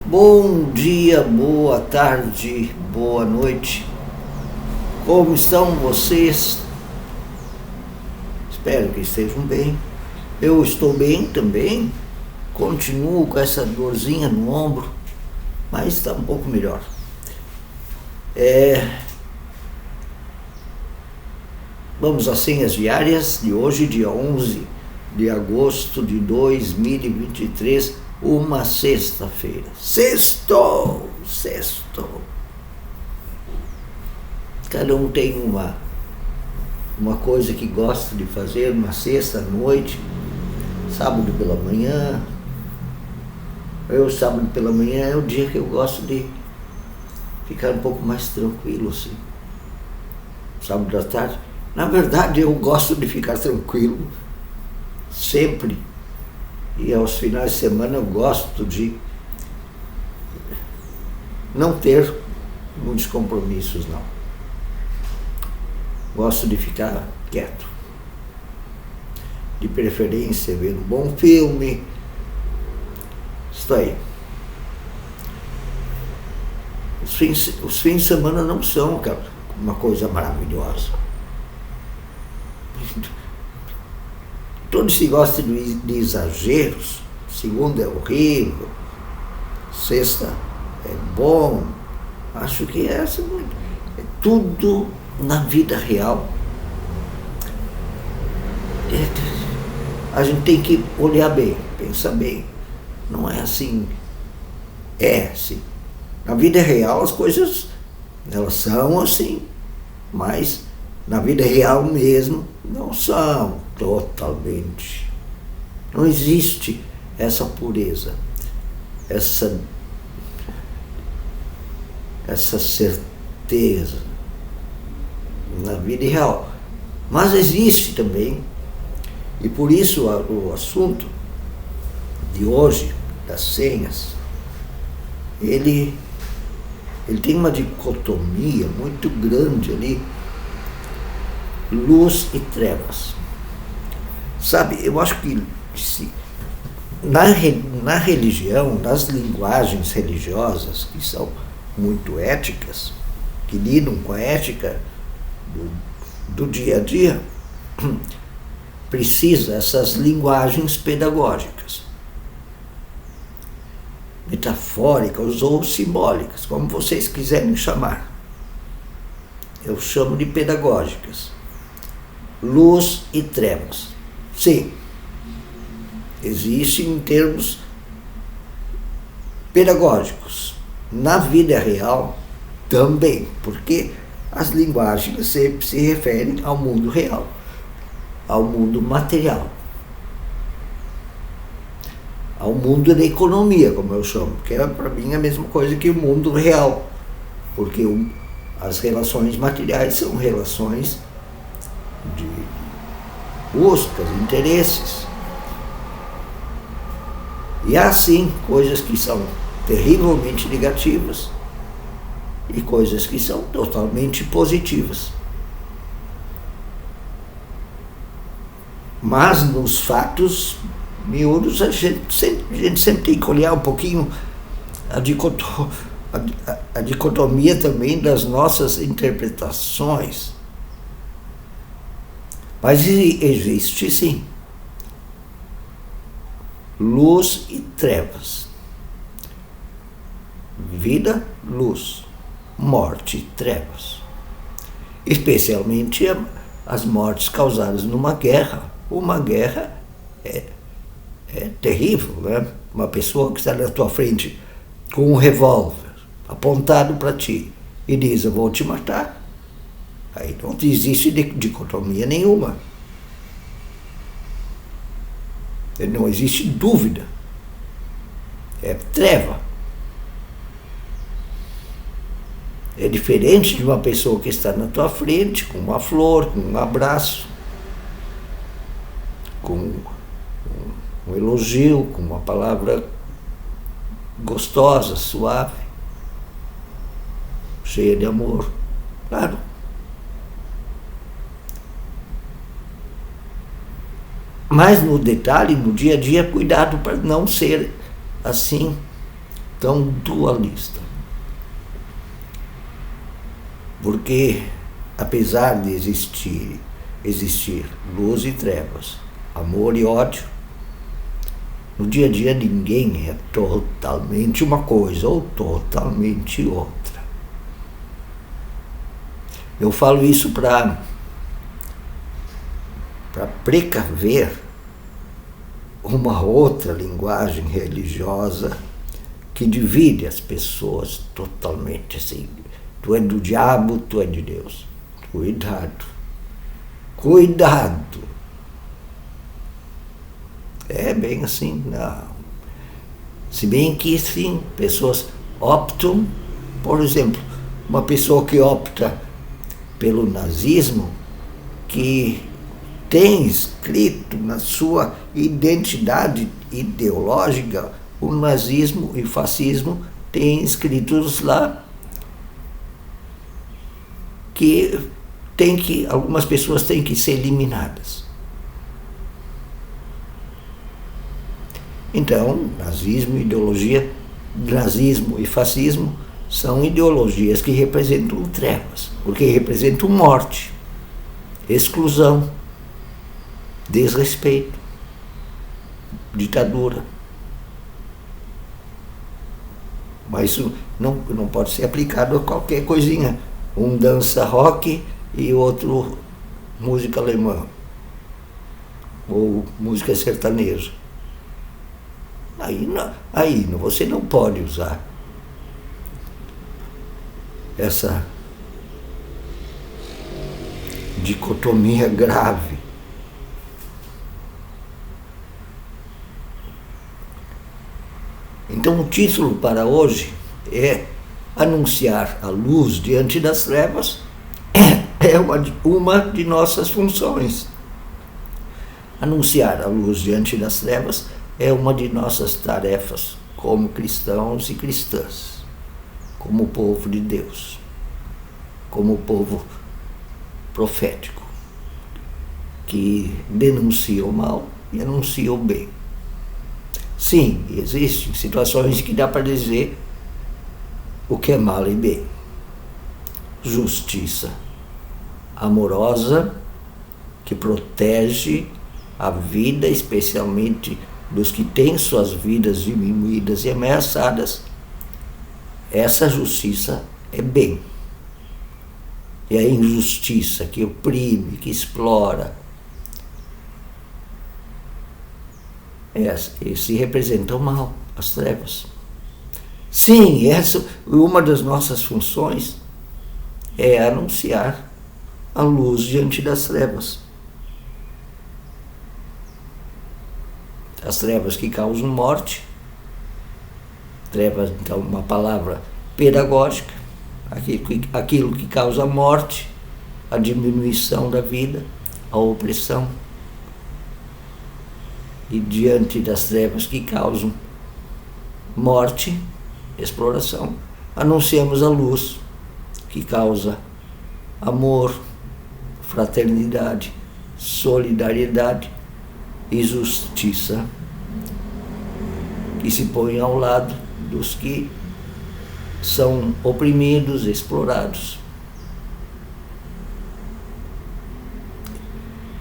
Bom dia, boa tarde, boa noite. Como estão vocês? Espero que estejam bem. Eu estou bem também. Continuo com essa dorzinha no ombro, mas está um pouco melhor. Vamos às senhas diárias de hoje, dia 11 de agosto de 2023, uma sexta-feira. Sextou! Cada um tem uma coisa que gosta de fazer, uma sexta à noite, sábado pela manhã. Sábado pela manhã é o dia que eu gosto de ficar um pouco mais tranquilo, assim. Sábado da tarde, na verdade, eu gosto de ficar tranquilo sempre. E aos finais de semana eu gosto de não ter muitos compromissos, não. Gosto de ficar quieto. De preferência, ver um bom filme. Isso aí. Os fins de semana não são uma coisa maravilhosa. Todos se gostam de exageros. Segunda é horrível, sexta é bom. Acho que é tudo na vida real. A gente tem que olhar bem, pensar bem. Não é assim. É assim. Na vida real as coisas, elas são assim, mas na vida real mesmo não são totalmente. Não existe essa pureza, essa certeza na vida real. Mas existe também, e por isso o assunto de hoje, das senhas, ele tem uma dicotomia muito grande ali, luz e trevas. Sabe, eu acho que na religião, nas linguagens religiosas, que são muito éticas, que lidam com a ética do dia a dia, precisa essas linguagens pedagógicas, metafóricas ou simbólicas, como vocês quiserem chamar. Eu chamo de pedagógicas. Luz e trevas. Sim, existe em termos pedagógicos. Na vida real também, porque as linguagens sempre se referem ao mundo real, ao mundo material, ao mundo da economia, como eu chamo, que é para mim a mesma coisa que o mundo real, porque as relações materiais são relações de buscas, interesses. E há sim coisas que são terrivelmente negativas e coisas que são totalmente positivas. Mas nos fatos miúdos a gente sempre tem que olhar um pouquinho a dicotomia também das nossas interpretações. Mas existe sim luz e trevas, vida, luz, morte, trevas, especialmente as mortes causadas numa guerra. Uma guerra é terrível, né? Uma pessoa que está na tua frente com um revólver apontado para ti e diz: eu vou te matar. Aí não existe dicotomia nenhuma. Não existe dúvida. É treva. É diferente de uma pessoa que está na tua frente com uma flor, com um abraço, com um elogio, com uma palavra gostosa, suave, cheia de amor. Claro. Mas no detalhe, no dia a dia, cuidado para não ser assim tão dualista. Porque, apesar de existir luz e trevas, amor e ódio, no dia a dia ninguém é totalmente uma coisa ou totalmente outra. Eu falo isso para precaver uma outra linguagem religiosa que divide as pessoas totalmente assim. Tu é do diabo, tu é de Deus. Cuidado. Cuidado. É bem assim, não. Se bem que sim, pessoas optam, por exemplo, uma pessoa que opta pelo nazismo, que tem escrito na sua identidade ideológica, o nazismo e o fascismo têm escritos lá que algumas pessoas têm que ser eliminadas. Então, nazismo e fascismo são ideologias que representam trevas, porque representam morte, exclusão, desrespeito, ditadura. Mas isso não pode ser aplicado a qualquer coisinha. Um dança rock e outro música alemã, ou música sertaneja. Aí você não pode usar essa dicotomia grave. Então o título para hoje é Anunciar a luz diante das trevas é uma de nossas funções. Anunciar a luz diante das trevas é uma de nossas tarefas como cristãos e cristãs, como povo de Deus, como povo profético, que denuncia o mal e anuncia o bem. Sim, existem situações que dá para dizer o que é mal e bem. Justiça amorosa que protege a vida, especialmente dos que têm suas vidas diminuídas e ameaçadas. Essa justiça é bem. E a injustiça que oprime, que explora, esse representa o mal, as trevas. Sim, essa uma das nossas funções é anunciar a luz diante das trevas. As trevas que causam morte, trevas, então, uma palavra pedagógica, aquilo que causa morte, a diminuição da vida, a opressão. E diante das trevas que causam morte, exploração, anunciamos a luz que causa amor, fraternidade, solidariedade e justiça, que se põe ao lado dos que são oprimidos, explorados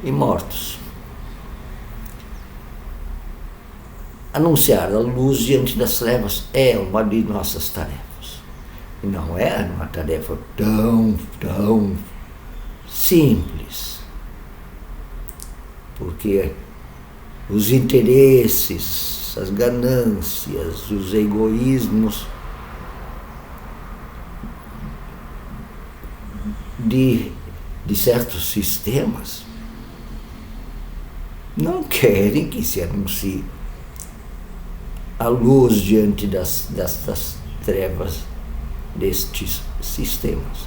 e mortos. Anunciar a luz diante das trevas é uma de nossas tarefas. E não é uma tarefa tão simples. Porque os interesses, as ganâncias, os egoísmos de certos sistemas não querem que se anuncie a luz diante das trevas destes sistemas.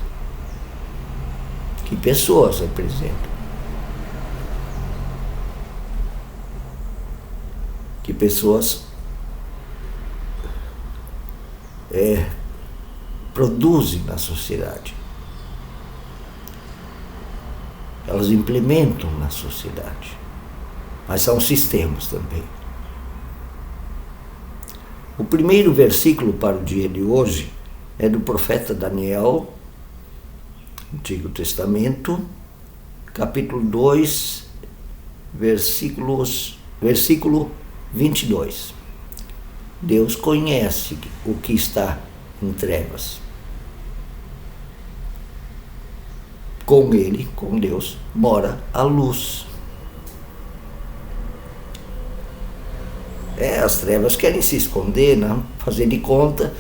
Que pessoas representam? Que pessoas produzem na sociedade. Elas implementam na sociedade. Mas são sistemas também. O primeiro versículo para o dia de hoje é do profeta Daniel, Antigo Testamento, capítulo 2, versículo 22. Deus conhece o que está em trevas. Com ele, com Deus, mora a luz. As trevas querem se esconder, não? Fazer de conta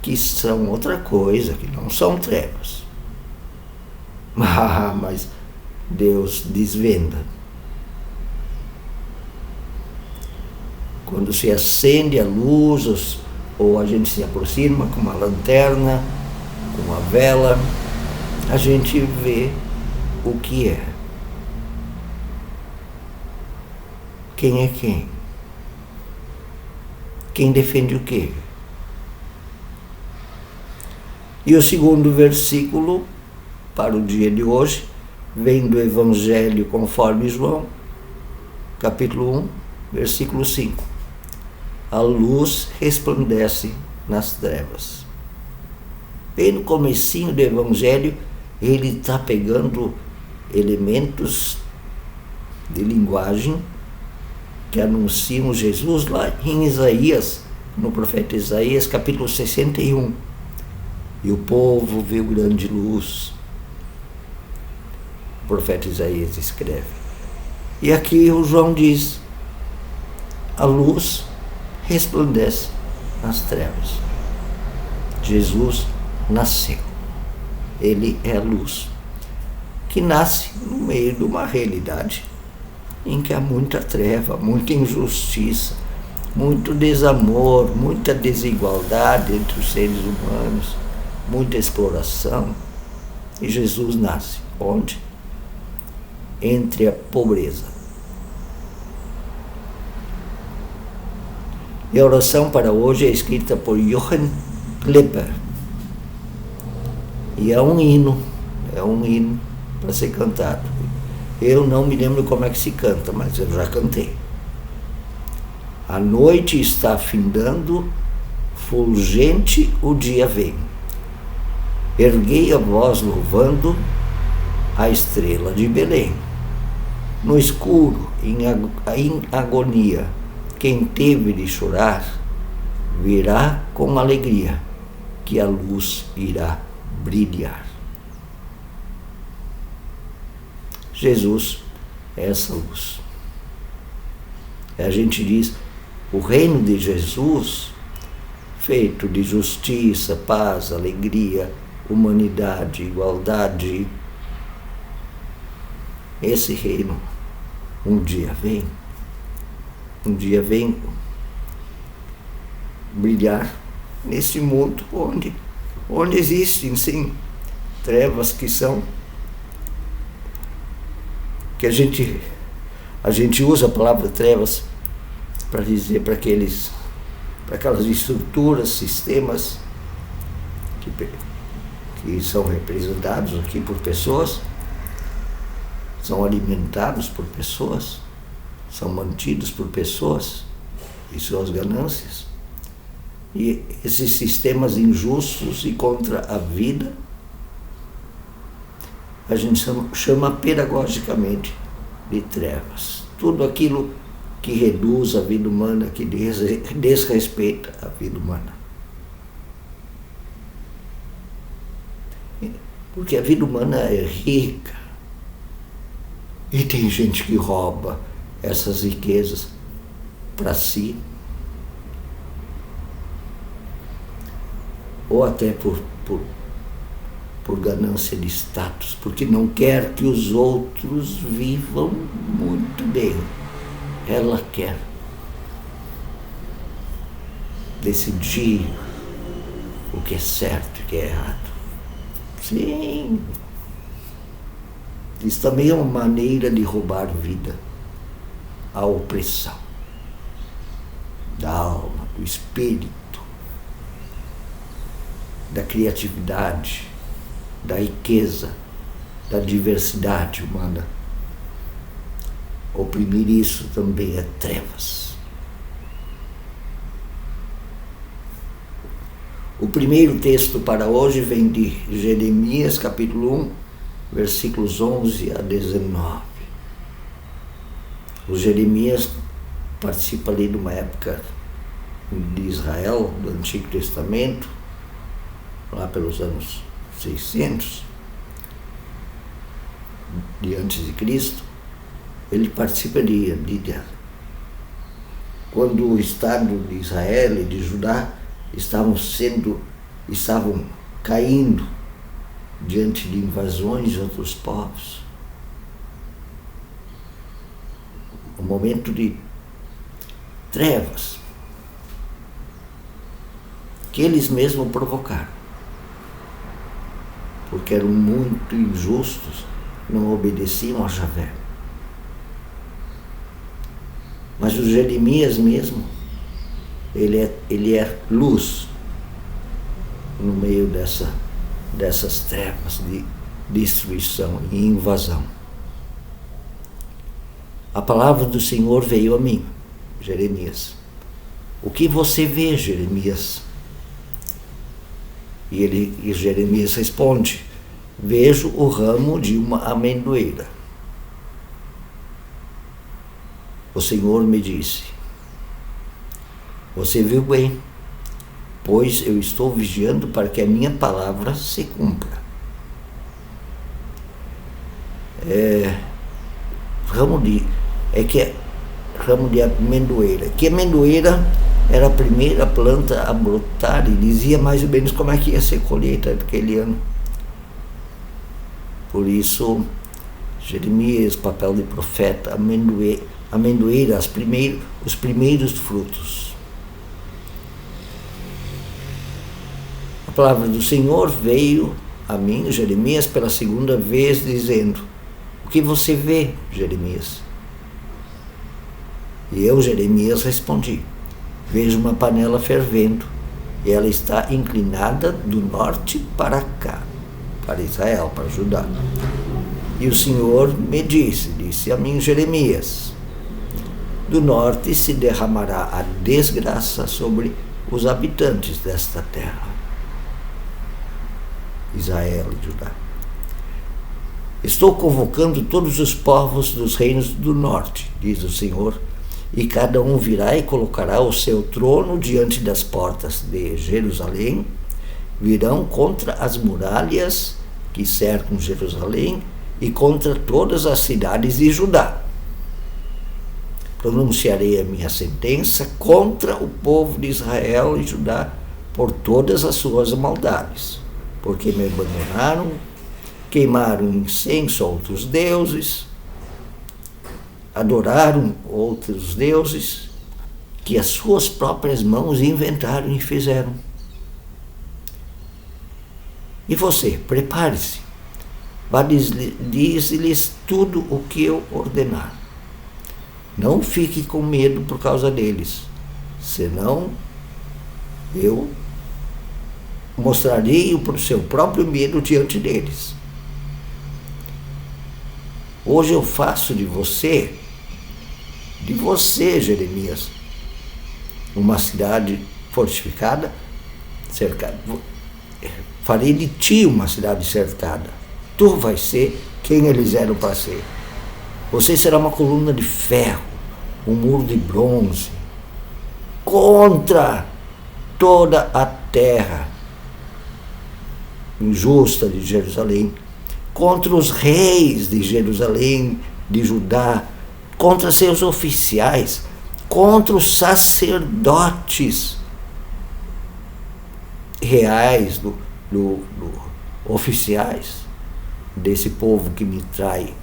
que são outra coisa, que não são trevas. Mas Deus desvenda. Quando se acende a luz, ou a gente se aproxima com uma lanterna, com uma vela, a gente vê o que é. Quem é quem? Quem defende o quê? E o segundo versículo para o dia de hoje vem do Evangelho conforme João, capítulo 1, versículo 5. A luz resplandece nas trevas. Bem no comecinho do Evangelho, ele está pegando elementos de linguagem que anunciam Jesus lá em Isaías, no profeta Isaías, capítulo 61. E o povo viu grande luz. O profeta Isaías escreve. E aqui o João diz, a luz resplandece nas trevas. Jesus nasceu. Ele é a luz, que nasce no meio de uma realidade em que há muita treva, muita injustiça, muito desamor, muita desigualdade entre os seres humanos, muita exploração. E Jesus nasce onde? Entre a pobreza. E a oração para hoje é escrita por Johann Klepper. E é um hino para ser cantado. Eu não me lembro como é que se canta, mas eu já cantei. A noite está findando, fulgente o dia vem. Erguei a voz louvando a estrela de Belém. No escuro, em agonia, quem teve de chorar, virá com alegria, que a luz irá brilhar. Jesus é essa luz. A gente diz, o reino de Jesus, feito de justiça, paz, alegria, humanidade, igualdade, esse reino um dia vem brilhar nesse mundo onde existem, sim, trevas que a gente usa a palavra trevas para dizer para aquelas estruturas, sistemas que são representados aqui por pessoas, são alimentados por pessoas, são mantidos por pessoas e suas ganâncias. E esses sistemas injustos e contra a vida, a gente chama pedagogicamente de trevas. Tudo aquilo que reduz a vida humana, que desrespeita a vida humana. Porque a vida humana é rica. E tem gente que rouba essas riquezas para si. Ou até por ganância de status, porque não quer que os outros vivam muito bem. Ela quer decidir o que é certo e o que é errado. Sim. Isso também é uma maneira de roubar vida. A opressão da alma, do espírito, da criatividade, da riqueza, da diversidade humana. Oprimir isso também é trevas. O primeiro texto para hoje vem de Jeremias, capítulo 1, versículos 11 a 19. O Jeremias participa ali de uma época de Israel, do Antigo Testamento, lá pelos anos 600, de antes de Cristo. Ele participa de quando o Estado de Israel e de Judá estavam caindo diante de invasões de outros povos. Um momento de trevas que eles mesmos provocaram, porque eram muito injustos, não obedeciam a Javé. Mas o Jeremias mesmo, ele é luz no meio dessas trevas de destruição e invasão. A palavra do Senhor veio a mim, Jeremias. O que você vê, Jeremias? E Jeremias responde: vejo o ramo de uma amendoeira. O Senhor me disse: você viu bem, pois eu estou vigiando para que a minha palavra se cumpra. Ramo de amendoeira. Que amendoeira era a primeira planta a brotar e dizia mais ou menos como é que ia ser a colheita daquele ano. Por isso, Jeremias, papel de profeta, amendoeira, os primeiros frutos. A palavra do Senhor veio a mim, Jeremias, pela segunda vez, dizendo: o que você vê, Jeremias? E eu, Jeremias, respondi: vejo uma panela fervendo, e ela está inclinada do norte para cá, para Israel, para Judá. E o Senhor me disse a mim, Jeremias: do norte se derramará a desgraça sobre os habitantes desta terra, Israel e Judá. Estou convocando todos os povos dos reinos do norte, diz o Senhor, e cada um virá e colocará o seu trono diante das portas de Jerusalém. Virão contra as muralhas que cercam Jerusalém e contra todas as cidades de Judá. Pronunciarei a minha sentença contra o povo de Israel e Judá por todas as suas maldades, porque me abandonaram, queimaram incenso a outros deuses, adoraram outros deuses que as suas próprias mãos inventaram e fizeram. E você, prepare-se, vá diz-lhes tudo o que eu ordenar. Não fique com medo por causa deles, senão eu mostrarei o seu próprio medo diante deles. Hoje eu faço de você, Jeremias, uma cidade fortificada, cercada. Farei de ti uma cidade cercada. Tu vais ser quem eles eram para ser. Você será uma coluna de ferro, um muro de bronze, contra toda a terra injusta de Jerusalém, contra os reis de Jerusalém, de Judá, contra seus oficiais, contra os sacerdotes reais, oficiais desse povo que me trai.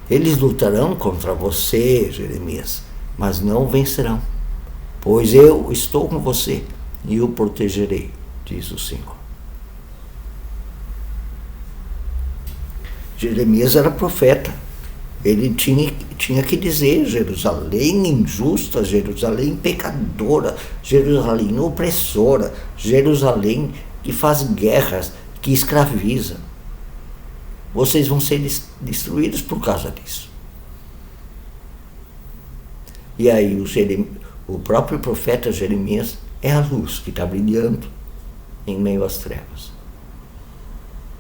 Eles lutarão contra você, Jeremias, mas não vencerão, pois eu estou com você e o protegerei, diz o Senhor. Jeremias era profeta. Ele tinha que dizer: Jerusalém injusta, Jerusalém pecadora, Jerusalém opressora, Jerusalém que faz guerras, que escraviza. Vocês vão ser destruídos por causa disso. E aí O próprio profeta Jeremias é a luz que está brilhando em meio às trevas.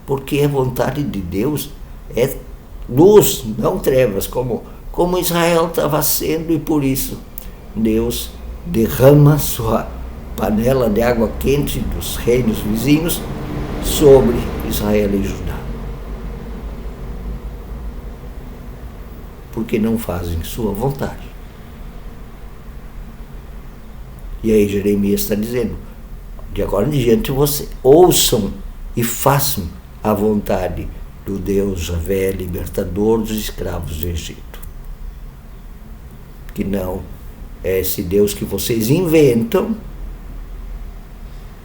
Porque a vontade de Deus é luz, não trevas, como Israel estava sendo, e por isso Deus derrama sua panela de água quente dos reinos vizinhos sobre Israel e Judá. Porque não fazem sua vontade. E aí Jeremias está dizendo, de agora em diante você ouçam e façam a vontade do Deus Javé, libertador dos escravos do Egito. Que não é esse Deus que vocês inventam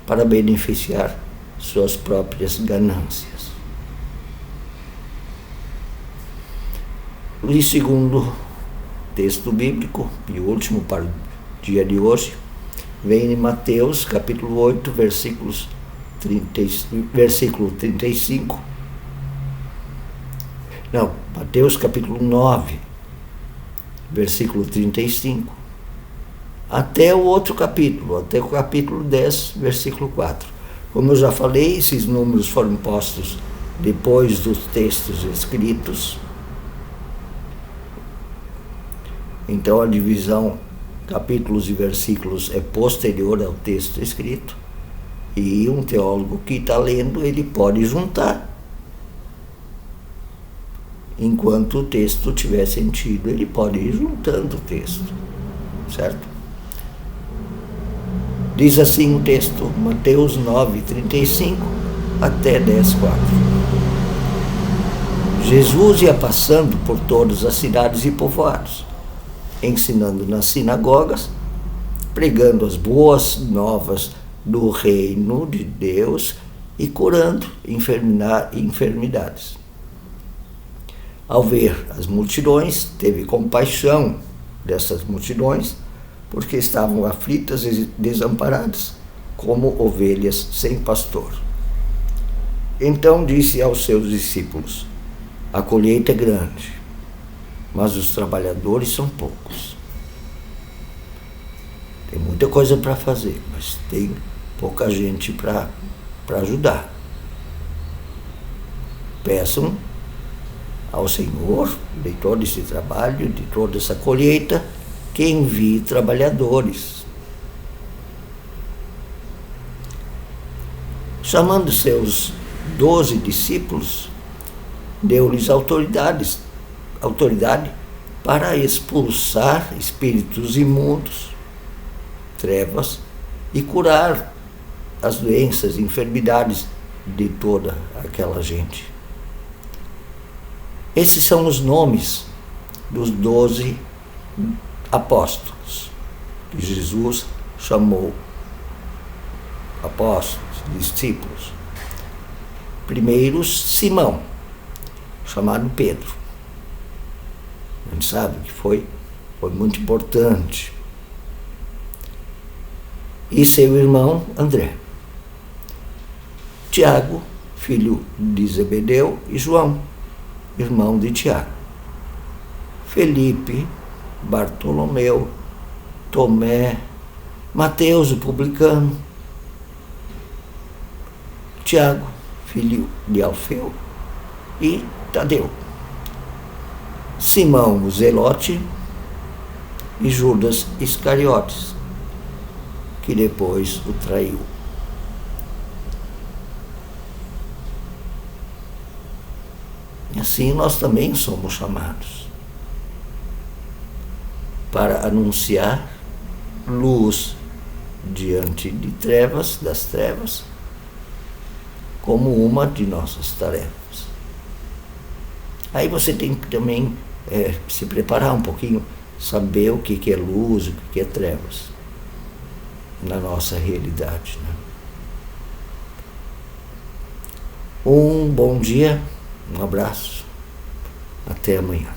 para beneficiar suas próprias ganâncias. E segundo texto bíblico, e o último para o dia de hoje, vem em Mateus capítulo 8, versículo 35. Não, Mateus capítulo 9, versículo 35. Até o outro capítulo, até o capítulo 10, versículo 4. Como eu já falei, esses números foram postos depois dos textos escritos. Então a divisão capítulos e versículos é posterior ao texto escrito, e um teólogo que está lendo, ele pode juntar. Enquanto o texto tiver sentido, ele pode ir juntando o texto, certo? Diz assim o texto, Mateus 9, 35 até 10, 4. Jesus ia passando por todas as cidades e povoados, ensinando nas sinagogas, pregando as boas novas do reino de Deus e curando enfermidades. Ao ver as multidões, teve compaixão dessas multidões, porque estavam aflitas e desamparadas, como ovelhas sem pastor. Então disse aos seus discípulos, a colheita é grande, mas os trabalhadores são poucos. Tem muita coisa para fazer, mas tem pouca gente para ajudar. Peçam ao Senhor de todo esse trabalho, de toda essa colheita, que envie trabalhadores. Chamando seus 12 discípulos, deu-lhes autoridade para expulsar espíritos imundos, trevas, e curar as doenças e enfermidades de toda aquela gente. Esses são os nomes dos 12 apóstolos, que Jesus chamou apóstolos, discípulos. Primeiro, Simão, chamado Pedro. A gente sabe que foi muito importante. E seu irmão André. Tiago, filho de Zebedeu, e João, irmão de Tiago. Felipe, Bartolomeu, Tomé, Mateus, o publicano, Tiago, filho de Alfeu, e Tadeu. Simão, o Zelote, e Judas Iscariotes, que depois o traiu. E assim nós também somos chamados para anunciar luz diante de trevas, das trevas, como uma de nossas tarefas. Aí você tem que também se preparar um pouquinho, saber o que é luz, o que é trevas na nossa realidade, né? Um bom dia, um abraço, até amanhã.